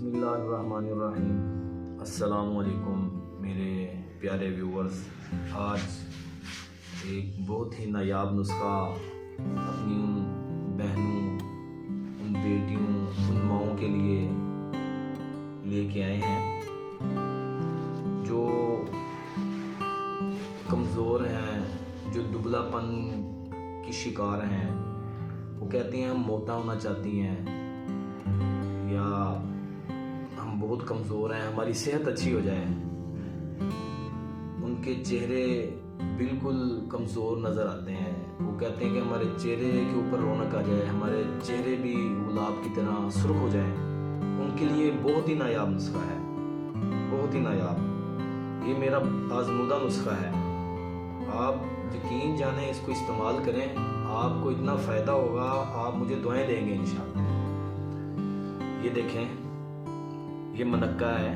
बिस्मिल्लाहिर्रहमानिर्रहीम। अस्सलामुअलैकुम मेरे प्यारे व्यूवर्स। आज एक बहुत ही नायाब नुस्खा अपनी उन बहनों, उन बेटियों, उन माओं के लिए लेके आए हैं जो कमज़ोर हैं, जो दुबलापन की शिकार हैं। वो कहती हैं हम मोटा होना चाहती हैं या हम बहुत कमज़ोर हैं, हमारी सेहत अच्छी हो जाए। उनके चेहरे बिल्कुल कमज़ोर नज़र आते हैं। वो कहते हैं कि हमारे चेहरे के ऊपर रौनक आ जाए, हमारे चेहरे भी गुलाब की तरह सुर्ख हो जाएं। उनके लिए बहुत ही नायाब नुस्खा है, बहुत ही नायाब। ये मेरा आज़मूदा नुस्खा है। आप यकीन जाने, इसको इस्तेमाल करें, आपको इतना फ़ायदा होगा, आप मुझे दुआएं देंगे इंशाअल्लाह। ये देखें, ये मनक्का है,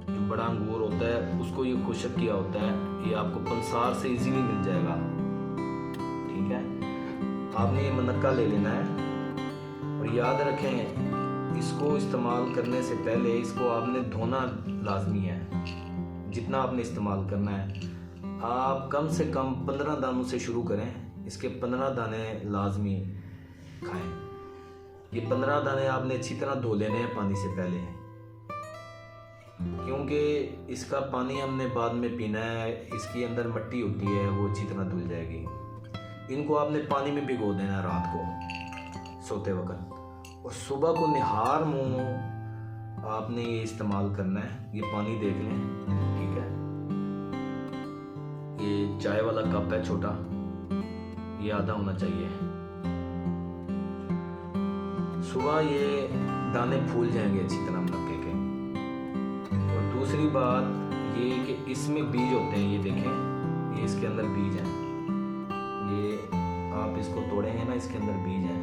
जो बड़ा अंगूर होता है उसको ये खुशक किया होता है। ये आपको पंसार से इजीली मिल जाएगा, ठीक है। आपने ये मनक्का ले लेना है और याद रखें, इसको इस्तेमाल करने से पहले इसको आपने धोना लाजमी है। जितना आपने इस्तेमाल करना है, आप कम से कम 15 दानों से शुरू करें। इसके 15 दाने लाजमी खाएं। ये 15 दाने आपने अच्छी तरह धो लेने हैं पानी से पहले, क्योंकि इसका पानी हमने बाद में पीना है। इसके अंदर मिट्टी होती है, वो अच्छी तरह धुल जाएगी। इनको आपने पानी में भिगो देना है रात को सोते वक्त, और सुबह को निहार मुंह आपने ये इस्तेमाल करना है। ये पानी देख लें, ठीक है। ये चाय वाला कप है छोटा, ये आधा होना चाहिए। सुबह ये दाने फूल जाएंगे अच्छी तरह मनक्के के। और दूसरी बात ये कि इसमें बीज होते हैं, ये देखें, ये इसके अंदर बीज हैं। ये आप इसको तोड़ेंगे ना, इसके अंदर बीज हैं।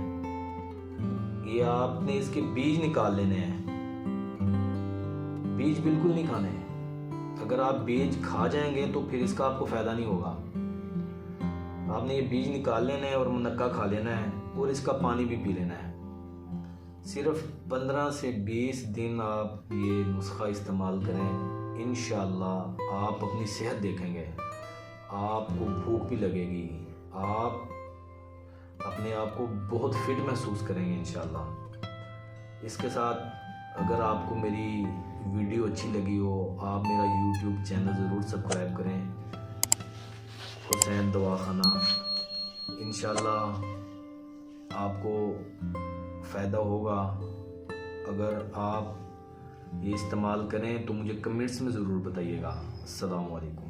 ये आपने इसके बीज निकाल लेने हैं, बीज बिल्कुल नहीं खाने हैं। अगर आप बीज खा जाएंगे तो फिर इसका आपको फ़ायदा नहीं होगा। आपने ये बीज निकाल लेना है और मनक्का खा लेना है, और इसका पानी भी पी लेना है। सिर्फ 15 से 20 दिन आप ये नुस्खा इस्तेमाल करें, इंशाअल्लाह आप अपनी सेहत देखेंगे, आपको भूख भी लगेगी, आप अपने आप को बहुत फिट महसूस करेंगे इंशाअल्लाह। इसके साथ अगर आपको मेरी वीडियो अच्छी लगी हो, आप मेरा यूट्यूब चैनल ज़रूर सब्सक्राइब करें, हुसैन दवाखाना। इंशाअल्लाह आपको फ़ायदा होगा। अगर आप ये इस्तेमाल करें तो मुझे कमेंट्स में ज़रूर बताइएगा। अस्सलामु अलैकुम।